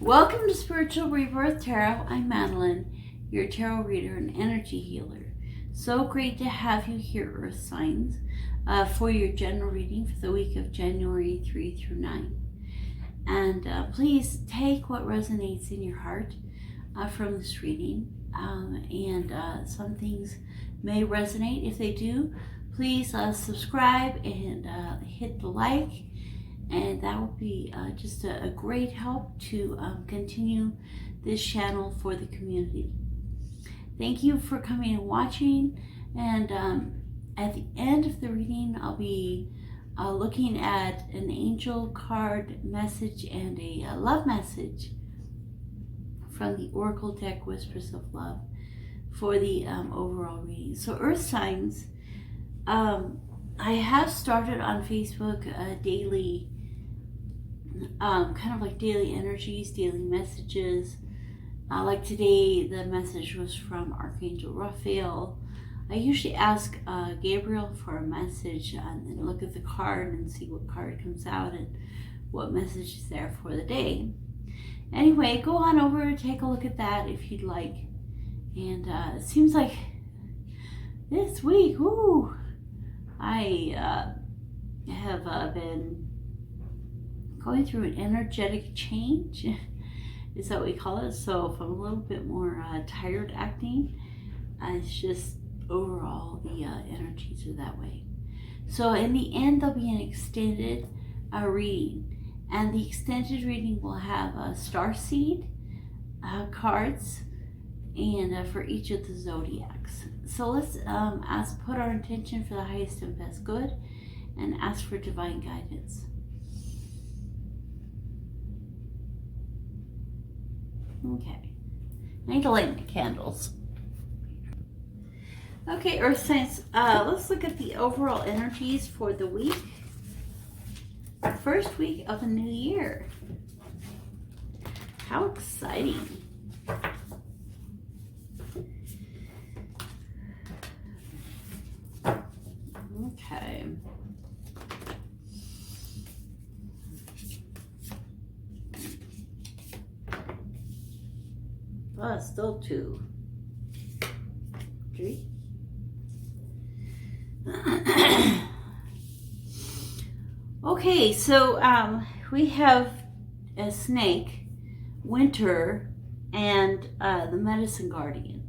Welcome to Spiritual Rebirth Tarot. I'm Madelyn, your tarot reader and energy healer. So great to have you here, Earth signs, for your general reading for the week of January 3 through 9. And please take what resonates in your heart from this reading. Some things may resonate. If they do, please subscribe and hit the like. And that would be just a great help to continue this channel for the community. Thank you for coming and watching. And at the end of the reading, I'll be looking at an angel card message and a love message from the Oracle deck Whispers of Love for the overall reading. So Earth signs, I have started on Facebook daily kind of like daily energies, daily messages. Like today, the message was from Archangel Raphael. I usually ask Gabriel for a message and then look at the card and see what card comes out and what message is there for the day. Anyway, go on over and take a look at that if you'd like. And it seems like this week, I have been going through an energetic change, is that what we call it. So if I'm a little bit more tired acting, it's just overall the energies are that way. So in the end, there'll be an extended reading, and the extended reading will have starseed cards and for each of the zodiacs. So let's put our intention for the highest and best good and ask for divine guidance. Okay, I need to light my candles. Okay, Earth signs, let's look at the overall energies for the week. First week of the new year. How exciting. Okay. Still 2, 3. Okay, so we have a snake, winter, and the medicine guardian.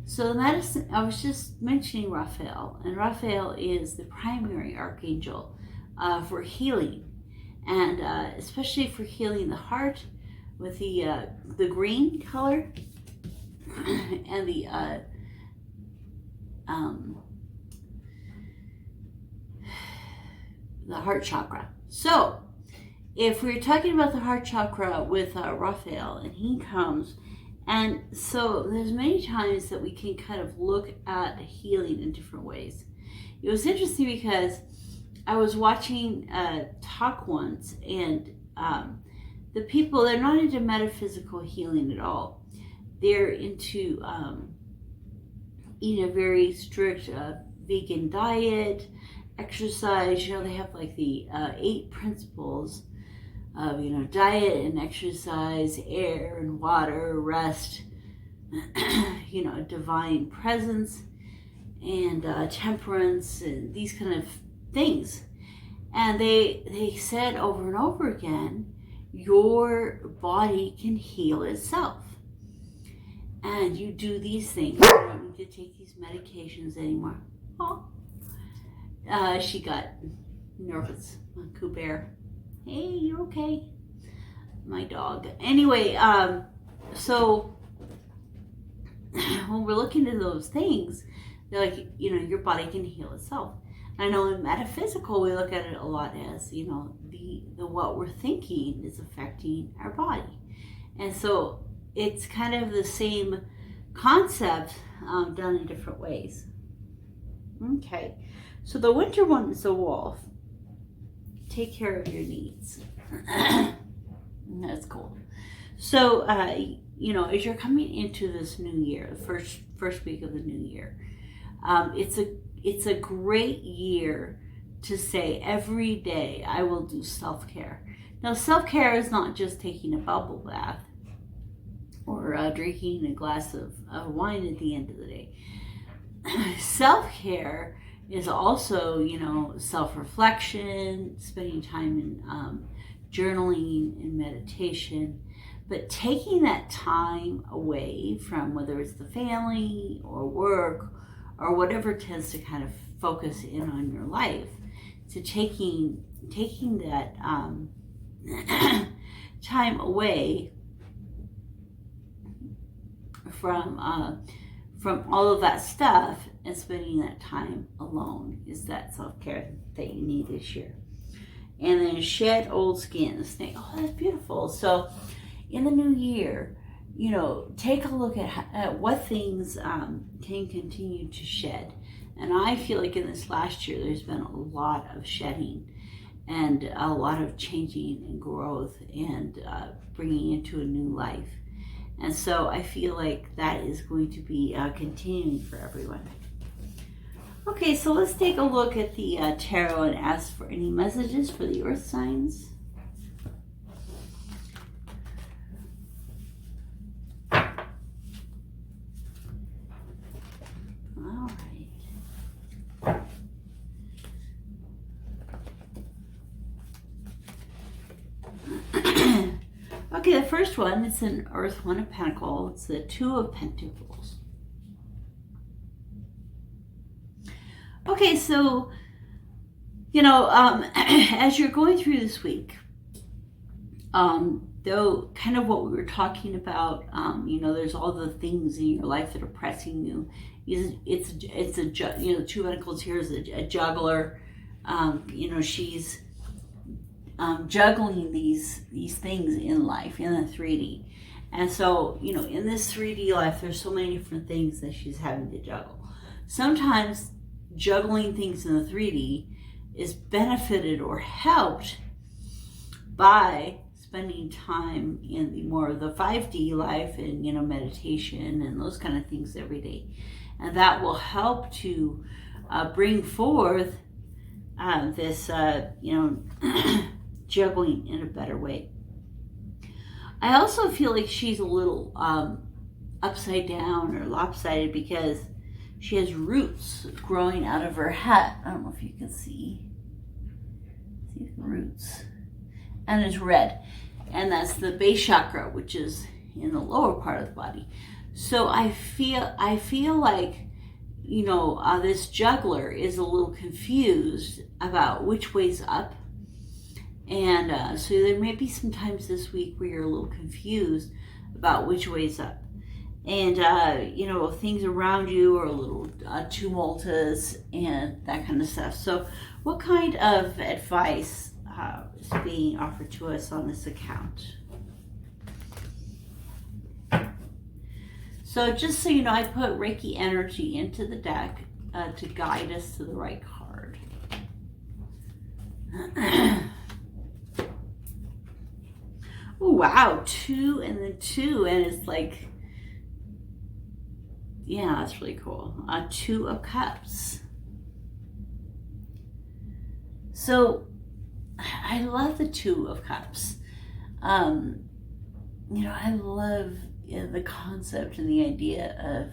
So the medicine, I was just mentioning Raphael, and Raphael is the primary archangel for healing, and especially for healing the heart with the green color and the heart chakra. So if we're talking about the heart chakra with Raphael, and he comes, and so there's many times that we can kind of look at healing in different ways. It was interesting because I was watching talk once, and the people, they're not into metaphysical healing at all. They're into eating a very strict vegan diet, exercise. They have like the 8 principles of, diet and exercise, air and water, rest, divine presence, and temperance, and these kind of things. And they said over and over again, your body can heal itself. And you do these things. You don't need to take these medications anymore. Oh, she got nervous. Coo Bear. Hey, you okay? My dog. Anyway, so when we're looking at those things, they're like, your body can heal itself. I know in metaphysical, we look at it a lot as, the what we're thinking is affecting our body. And so it's kind of the same concept done in different ways. Okay, so the winter one is the wolf. Take care of your needs. That's cool. So, as you're coming into this new year, the first week of the new year, it's a great year to say every day I will do self-care. Now, self-care is not just taking a bubble bath or drinking a glass of wine at the end of the day. Self-care is also, self-reflection, spending time in journaling and meditation, but taking that time away from whether it's the family or work or whatever tends to kind of focus in on your life, to taking that time away from all of that stuff and spending that time alone is that self-care that you need this year. And then shed old skin. Oh, that's beautiful. So in the new year, take a look at what things can continue to shed. And I feel like in this last year, there's been a lot of shedding and a lot of changing and growth and bringing into a new life. And so I feel like that is going to be continuing for everyone. Okay, so let's take a look at the tarot and ask for any messages for the earth signs. All right. Okay, the first one, it's an Earth One of Pentacles. It's the Two of Pentacles. Okay, so, as you're going through this week, though, kind of what we were talking about, there's all the things in your life that are pressing you. It's a Two of Pentacles here is a juggler. She's juggling these things in life, in the 3D. And so, in this 3D life, there's so many different things that she's having to juggle. Sometimes juggling things in the 3D is benefited or helped by spending time in the more of the 5D life and, meditation and those kind of things every day. And that will help to bring forth this, juggling in a better way. I also feel like she's a little upside down or lopsided because she has roots growing out of her hat. I don't know if you can see the roots. And it's red. And that's the base chakra, which is in the lower part of the body. So I feel like, this juggler is a little confused about which way's up. And so there may be some times this week where you're a little confused about which way's up. And, things around you are a little tumultuous and that kind of stuff. So what kind of advice is being offered to us on this account? So just so you know, I put Reiki energy into the deck to guide us to the right card. Oh, wow, 2 and then 2, and it's like, yeah, that's really cool. 2 of Cups. So I love the 2 of Cups. I love the concept and the idea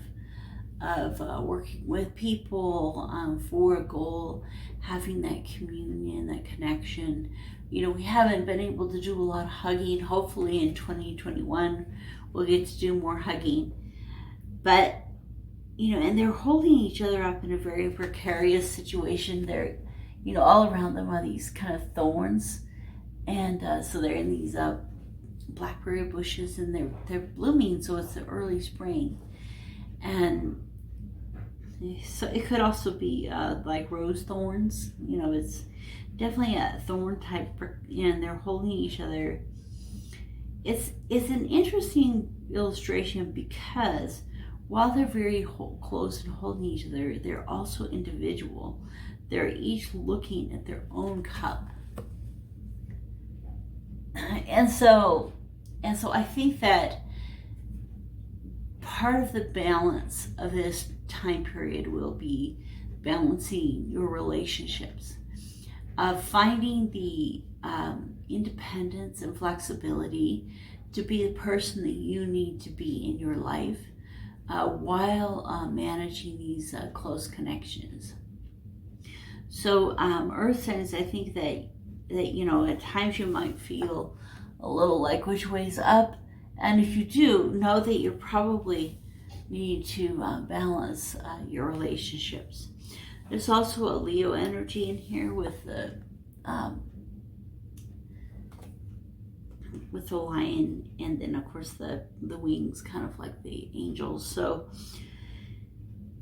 of working with people for a goal, having that communion, that connection. We haven't been able to do a lot of hugging. Hopefully in 2021 we'll get to do more hugging. But, and they're holding each other up in a very precarious situation. They're, all around them are these kind of thorns. And so they're in these blackberry bushes and they're blooming, so it's the early spring. And so it could also be like rose thorns. It's definitely a thorn type, and they're holding each other. It's an interesting illustration because while they're very close and holding each other, they're also individual. They're each looking at their own cup. And so I think that part of the balance of this time period will be balancing your relationships, finding the independence and flexibility to be the person that you need to be in your life while managing these close connections. So earth signs, I think that at times you might feel a little like which way's up, and if you do, know that you probably need to balance your relationships. There's also a Leo energy in here with the lion, and then of course the wings, kind of like the angels. So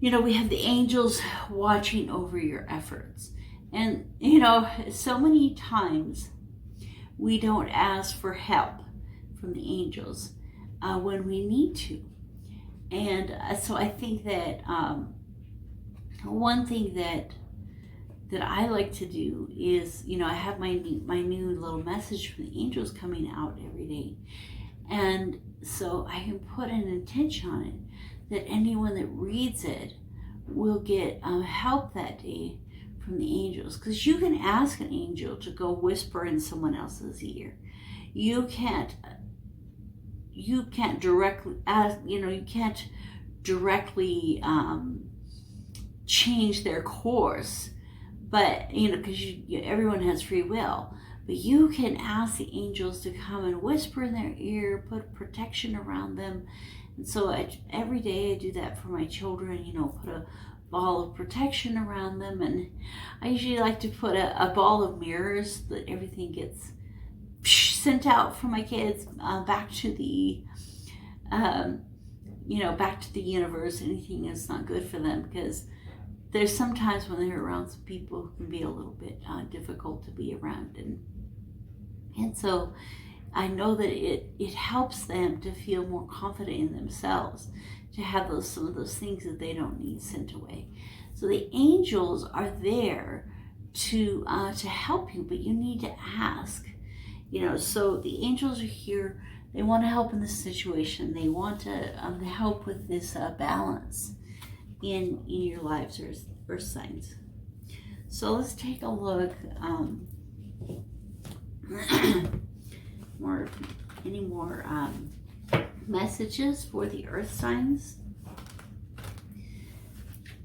we have the angels watching over your efforts. And so many times we don't ask for help from the angels when we need to. And so I think that one thing that I like to do is, I have my new little message from the angels coming out every day. And so I can put an intention on it that anyone that reads it will get help that day from the angels. Because you can ask an angel to go whisper in someone else's ear. You can't directly ask, you can't directly change their course, but because everyone has free will. But you can ask the angels to come and whisper in their ear, put protection around them. And so every day I do that for my children, put a ball of protection around them. And I usually like to put a ball of mirrors that everything gets sent out from my kids back to the back to the universe. Anything that's not good for them, because there's sometimes when they're around some people who can be a little bit difficult to be around, and so I know that it helps them to feel more confident in themselves, to have some of those things that they don't need sent away. So the angels are there to help you, but you need to ask. So the angels are here. They want to help in this situation. They want to help with this balance in your lives, earth signs. So let's take a look. Any more messages for the earth signs?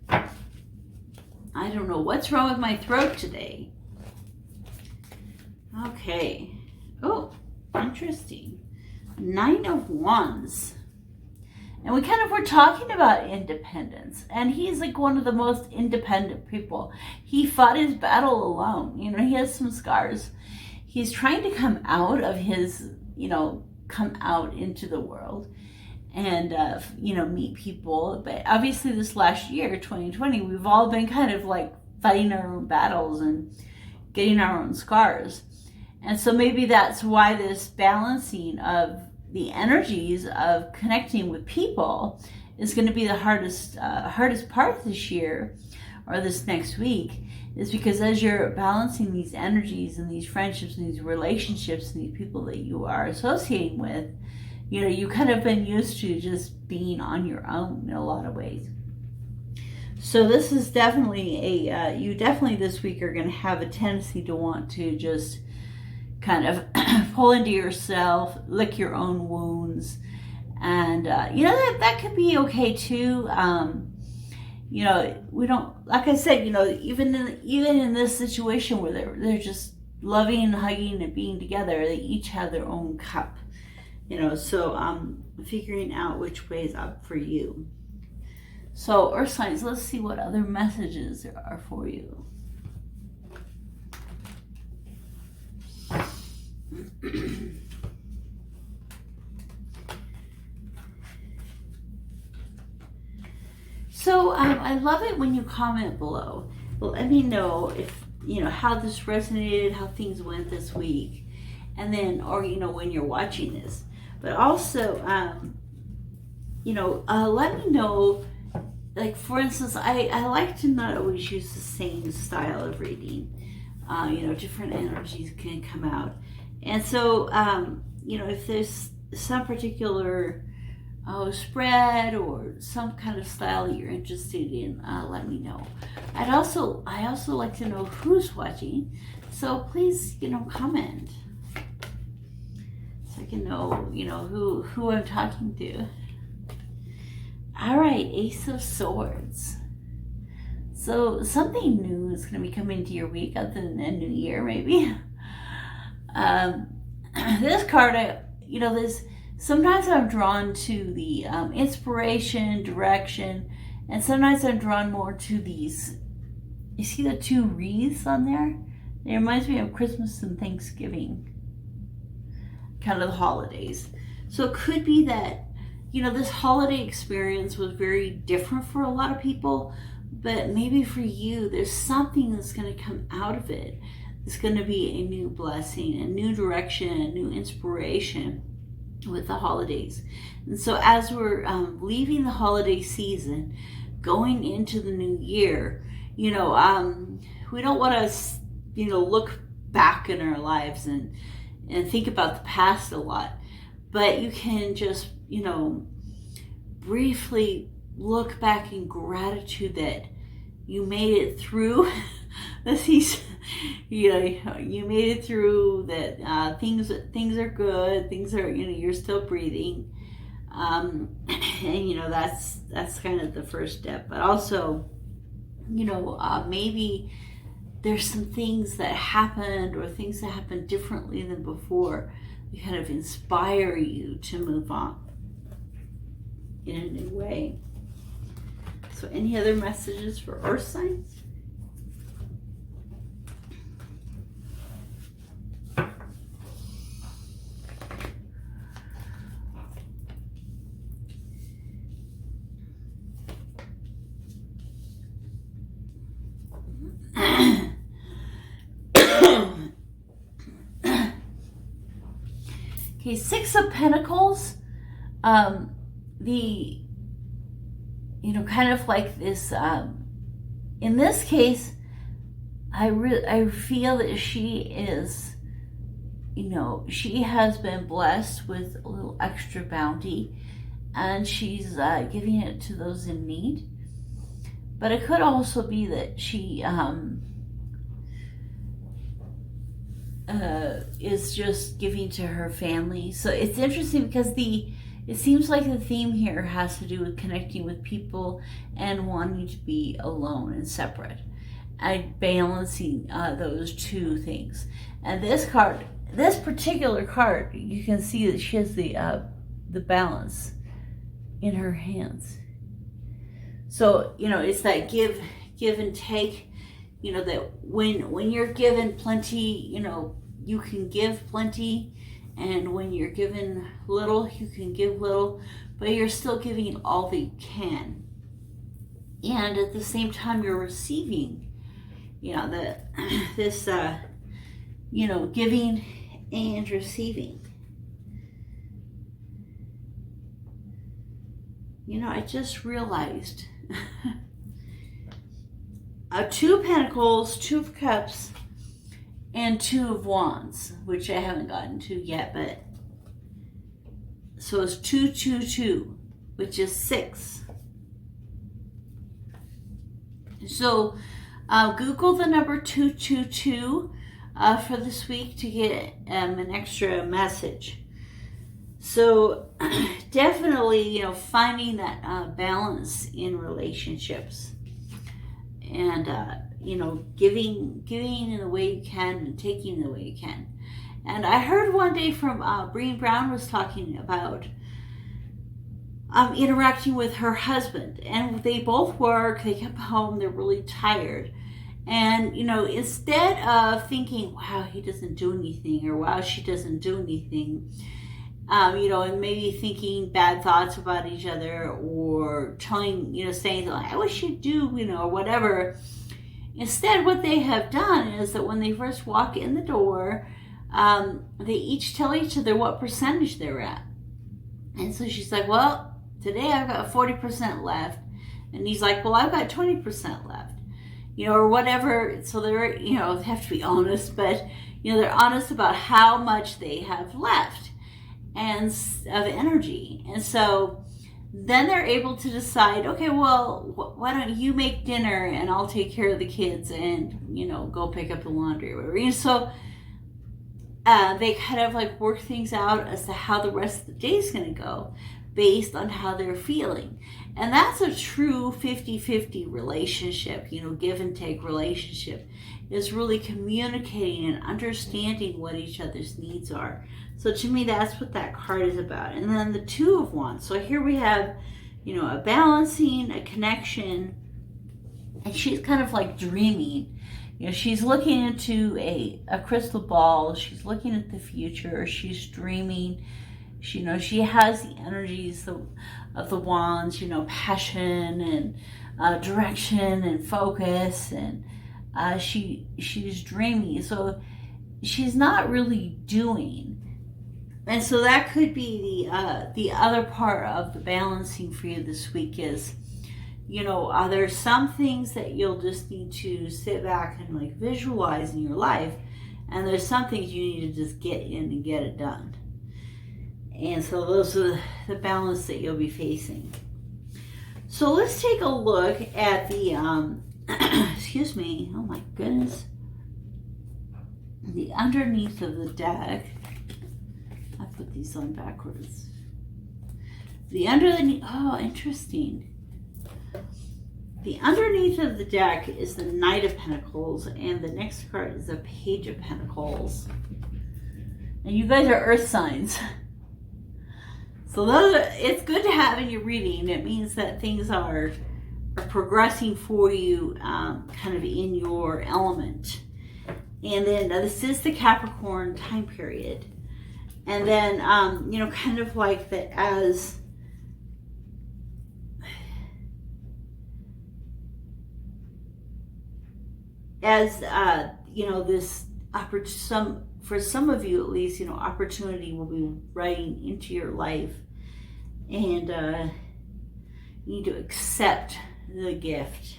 I don't know what's wrong with my throat today. Okay. Oh, interesting. 9 of Wands. And we kind of were talking about independence. And he's like one of the most independent people. He fought his battle alone. He has some scars. He's trying to come out of his, come out into the world and, meet people. But obviously this last year, 2020, we've all been kind of like fighting our own battles and getting our own scars. And so maybe that's why this balancing of the energies of connecting with people is going to be the hardest part this year, or this next week, is because as you're balancing these energies and these friendships and these relationships and these people that you are associating with, you kind of been used to just being on your own in a lot of ways. So this is definitely you definitely this week are going to have a tendency to want to just kind of pull into yourself, lick your own wounds, and that could be okay too. We don't, like I said, even in this situation where they're just loving and hugging and being together, they each have their own cup. So figuring out which way is up for you. So earth signs, let's see what other messages there are for you. So I love it when you comment below. Well, let me know if how this resonated, how things went this week, and then when you're watching this. But also let me know, like for instance, I like to not always use the same style of reading. Different energies can come out. And so, if there's some particular spread or some kind of style that you're interested in, let me know. I also like to know who's watching. So please, comment. I can know, you know, who I'm talking to. All right, Ace of Swords. So something new is going to be coming to your week, other than a new year, maybe. This card, you know, this sometimes I'm drawn to the inspiration, direction, and sometimes I'm drawn more to these. You see the two wreaths on there? It reminds me of Christmas and Thanksgiving, kind of the holidays. So it could be that, you know, this holiday experience was very different for a lot of people, but maybe for you, there's something that's going to come out of it. It's going to be a new blessing, a new direction, a new inspiration with the holidays. And so as we're leaving the holiday season, going into the new year, you know, we don't want to, you know, look back in our lives and think about the past a lot, but you can just, you know, briefly look back in gratitude that you made it through this. You know, you made it through, that things are good, things are, you know, you're still breathing, and you know, that's kind of the first step. But also, you know, maybe there's some things that happened, or things that happened differently than before, that kind of inspire you to move on in a new way. So any other messages for earth signs? Okay, Six of Pentacles. You know, kind of like this, in this case, I feel that she is, you know, she has been blessed with a little extra bounty, and she's giving it to those in need. But it could also be that she is just giving to her family. So it's interesting because it seems like the theme here has to do with connecting with people and wanting to be alone and separate, and balancing those two things. And this card, this particular card, you can see that she has the balance in her hands. So, you know, it's that give and take, you know, that when you're given plenty, you know, you can give plenty. And when you're given little, you can give little, but you're still giving all that you can. And at the same time, you're receiving, you know, this, you know, giving and receiving. You know, I just realized Two of Pentacles, Two of Cups, and Two of Wands, which I haven't gotten to yet, but so it's 222, which is 6. So Google the number 222 for this week to get an extra message. So definitely, you know, finding that balance in relationships, and you know, giving in the way you can and taking in the way you can. And I heard one day from Breen Brown was talking about interacting with her husband, and they both work, they come home, they're really tired. And, you know, instead of thinking, wow, he doesn't do anything, or wow, she doesn't do anything, you know, and maybe thinking bad thoughts about each other, or telling, you know, saying, I wish you'd do, you know, or whatever. Instead, what they have done is that when they first walk in the door, they each tell each other what percentage they're at. And so she's like, well, today I've got 40% left. And he's like, well, I've got 20% left. You know, or whatever. So they're, you know, they have to be honest, but, you know, they're honest about how much they have left and of energy. And so then they're able to decide, okay, well, why don't you make dinner and I'll take care of the kids and, you know, go pick up the laundry or whatever. So they kind of like work things out as to how the rest of the day is going to go based on how they're feeling. And that's a true 50-50 relationship, you know, give and take relationship, is really communicating and understanding what each other's needs are. So to me, that's what that card is about. And then the Two of Wands. So here we have, you know, a balancing, a connection, and she's kind of like dreaming. You know, she's looking into a crystal ball. She's looking at the future. She's dreaming. She, you know, she has the energies of the wands, you know, passion and direction and focus, and she's dreamy. So she's not really doing. And so that could be the other part of the balancing for you this week is, you know, there's some things that you'll just need to sit back and like visualize in your life, and there's some things you need to just get in and get it done. And so those are the balance that you'll be facing. So let's take a look at the, excuse me, oh my goodness, the underneath of the deck. I put these on backwards. The underneath, oh, interesting. The underneath of the deck is the Knight of Pentacles, and the next card is the Page of Pentacles. And you guys are earth signs. So it's good to have in your reading. It means that things are progressing for you kind of in your element. And then this is the Capricorn time period. And then, you know, kind of like that as you know, this for some of you at least, you know, opportunity will be riding into your life, and you need to accept the gift.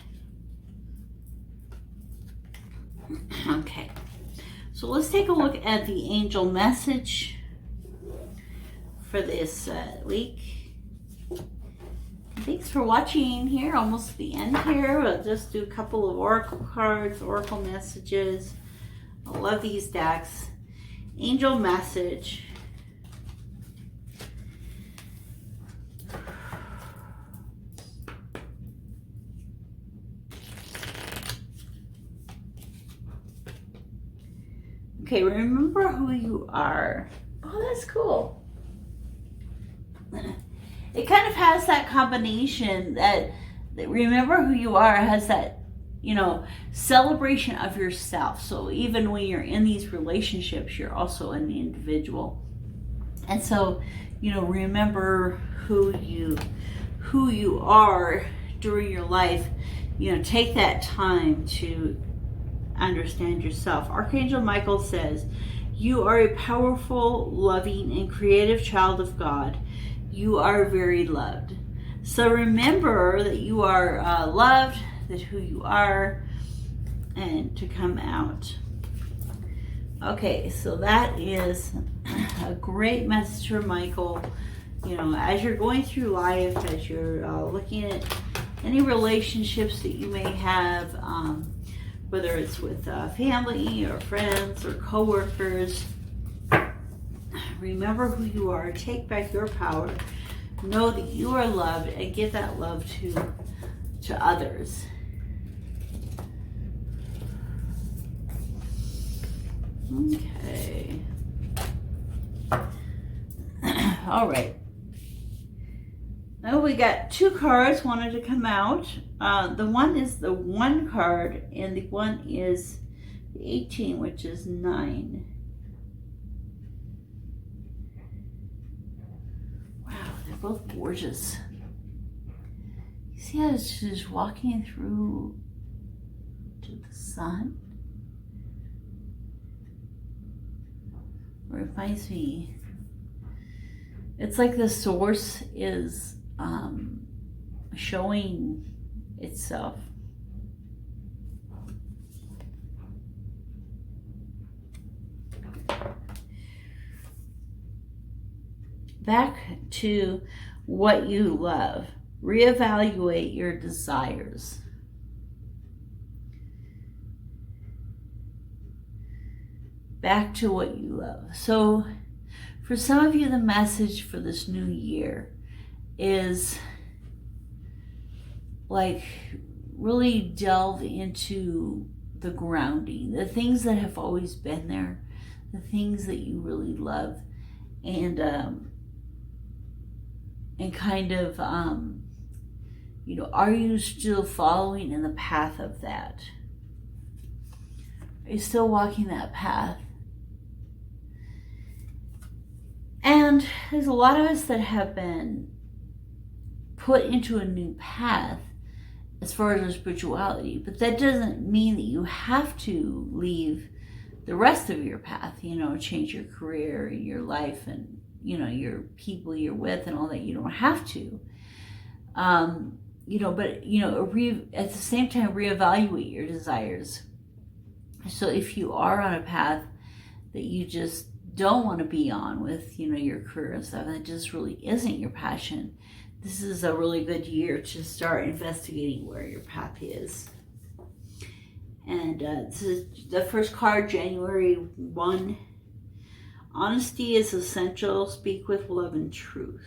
Okay, so let's take a look at the angel message for this week. Thanks for watching here, almost the end here. We'll just do a couple of oracle cards, oracle messages. I love these decks. Angel message. Okay, remember who you are. Oh, that's cool. It kind of has that combination that remember who you are has that, you know, celebration of yourself. So even when you're in these relationships, you're also an individual. And so, you know, remember who you are during your life. You know, take that time to understand yourself. Archangel Michael says, you are a powerful, loving, and creative child of God. You are very loved. So remember that you are loved, that who you are, and to come out. Okay, so that is a great message for Michael. You know, as you're going through life, as you're looking at any relationships that you may have, whether it's with family or friends or coworkers, remember who you are. Take back your power. Know that you are loved, and give that love to others. Okay. All right. Now we got two cards wanted to come out. The one is the 1 card, and the one is the 18, which is 9. Wow, they're both gorgeous. You see how she's walking through to the sun? Reminds me, it's like the source is showing itself. Back to what you love. Reevaluate your desires. back to what you love. So for some of you, the message for this new year is like really delve into the grounding, the things that have always been there, the things that you really love, and kind of you know, are you still following in the path of that? Are you still walking that path? And there's a lot of us that have been put into a new path as far as our spirituality, but that doesn't mean that you have to leave the rest of your path, you know, change your career, your life, and, you know, your people you're with and all that. You don't have to. You know, but, you know, at the same time, reevaluate your desires. So if you are on a path that you just don't want to be on with, you know, your career and stuff, and it just really isn't your passion, this is a really good year to start investigating where your path is. And this is the first card, January 1. Honesty is essential. Speak with love and truth.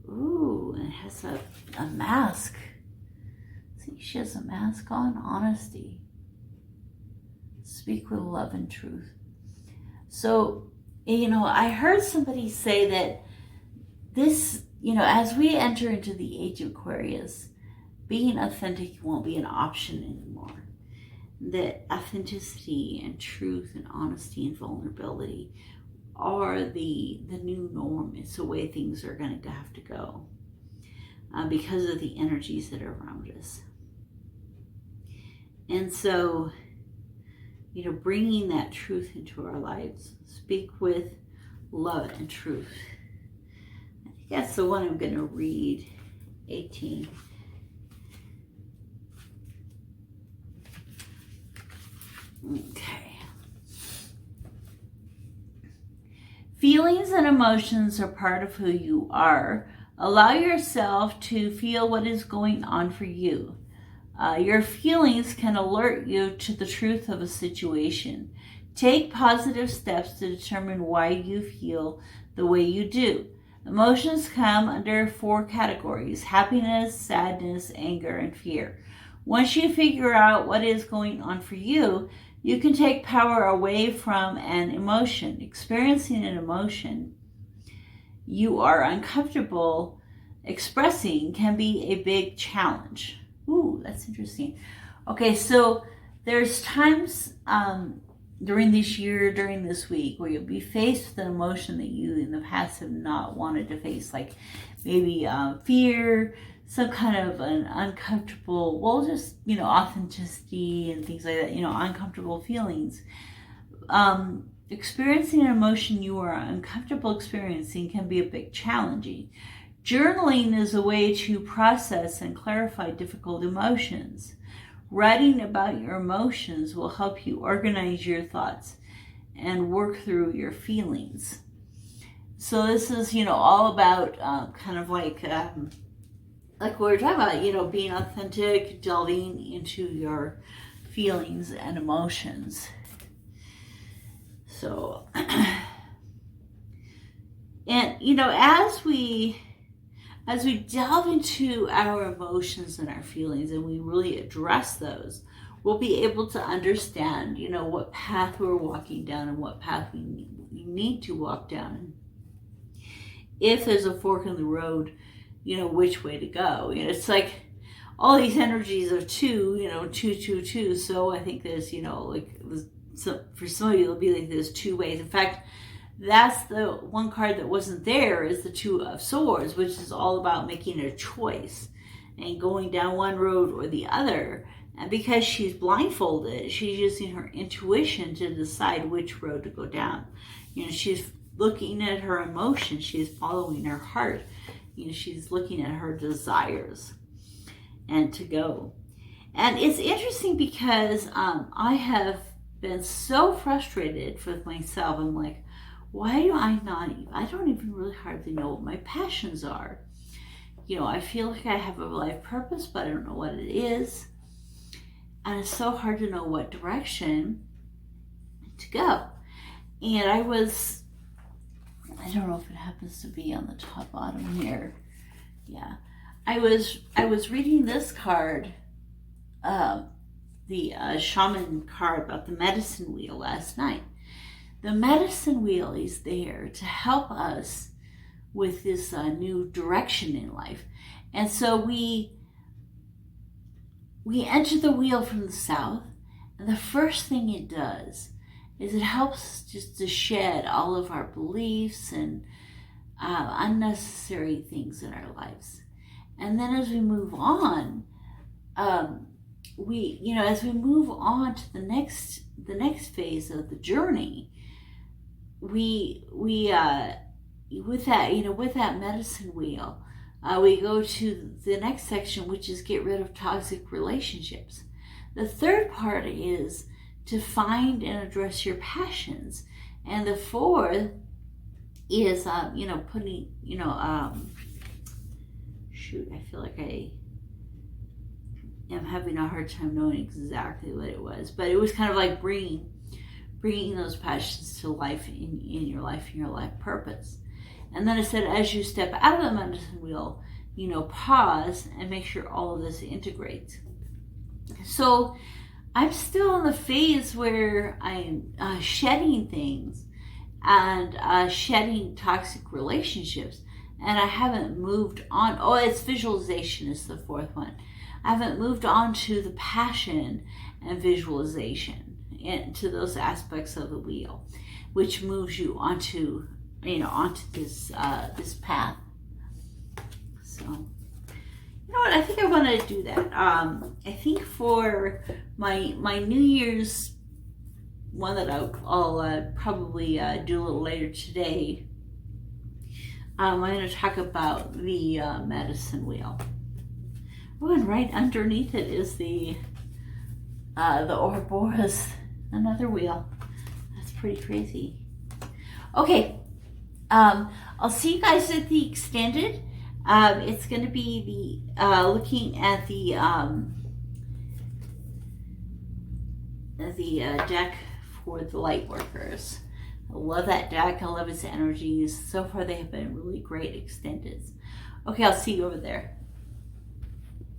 Ooh, and it has a mask. See, she has a mask on. Honesty. Speak with love and truth. So, you know, I heard somebody say that this, you know, as we enter into the age of Aquarius, being authentic won't be an option anymore. That authenticity and truth and honesty and vulnerability are the new norm. It's the way things are going to have to go because of the energies that are around us. And so, you know, bringing that truth into our lives, speak with love and truth. I think that's the one I'm going to read, 18. Okay. Feelings and emotions are part of who you are. Allow yourself to feel what is going on for you. Your feelings can alert you to the truth of a situation. Take positive steps to determine why you feel the way you do. Emotions come under 4 categories: happiness, sadness, anger, and fear. Once you figure out what is going on for you, you can take power away from an emotion. Experiencing an emotion you are uncomfortable expressing can be a big challenge. Ooh, that's interesting. Okay, so there's times during this year, during this week, where you'll be faced with an emotion that you in the past have not wanted to face, like maybe fear, some kind of an uncomfortable, well, just, you know, authenticity and things like that, you know, uncomfortable feelings. Experiencing an emotion you are uncomfortable experiencing can be a bit challenging. Journaling is a way to process and clarify difficult emotions. Writing about your emotions will help you organize your thoughts and work through your feelings. So this is, you know, all about kind of like what we're talking about, you know, being authentic, delving into your feelings and emotions. So, and, you know, as we delve into our emotions and our feelings and we really address those, we'll be able to understand, you know, what path we're walking down and what path we need to walk down. If there's a fork in the road, you know, which way to go. You know, it's like all these energies of 2, you know, 2, 2, 2. So I think there's, you know, like, so for some of you, it'll be like there's 2 ways. In fact, that's the one card that wasn't there, is the 2 of Swords, which is all about making a choice and going down one road or the other. And because she's blindfolded, she's using her intuition to decide which road to go down. You know, she's looking at her emotions. She's following her heart. You know, she's looking at her desires and to go. And it's interesting because I have been so frustrated with myself. I'm like, why do I don't even really hardly know what my passions are. You know, I feel like I have a life purpose, but I don't know what it is. And it's so hard to know what direction to go. And I don't know if it happens to be on the top bottom here. Yeah. I was reading this card, the shaman card about the medicine wheel last night. The medicine wheel is there to help us with this new direction in life. And so we enter the wheel from the south, and the first thing it does is it helps just to shed all of our beliefs and unnecessary things in our lives. And then as we move on, as we move on to the next phase of the journey, with that medicine wheel, we go to the next section, which is get rid of toxic relationships. The third part is to find and address your passions, and the fourth is putting shoot, I feel like I am having a hard time knowing exactly what it was, but it was kind of like bringing those passions to life in your life and your life purpose. And then I said, as you step out of the medicine wheel, pause and make sure all of this integrates. So I'm still in the phase where I'm shedding things and shedding toxic relationships, and I haven't moved on. Oh, it's visualization is the fourth one. I haven't moved on to the passion and visualization, into those aspects of the wheel, which moves you onto this path. So, you know what? I think I want to do that. I think for my New Year's one that I'll probably do a little later today, I'm going to talk about the medicine wheel. Oh, and right underneath it is the Ouroboros, another wheel. That's pretty crazy. Okay, I'll see you guys at the extended. It's going to be the looking at the deck for the light workers. I love that deck. I love its energies. So far, they have been really great extendeds. Okay, I'll see you over there.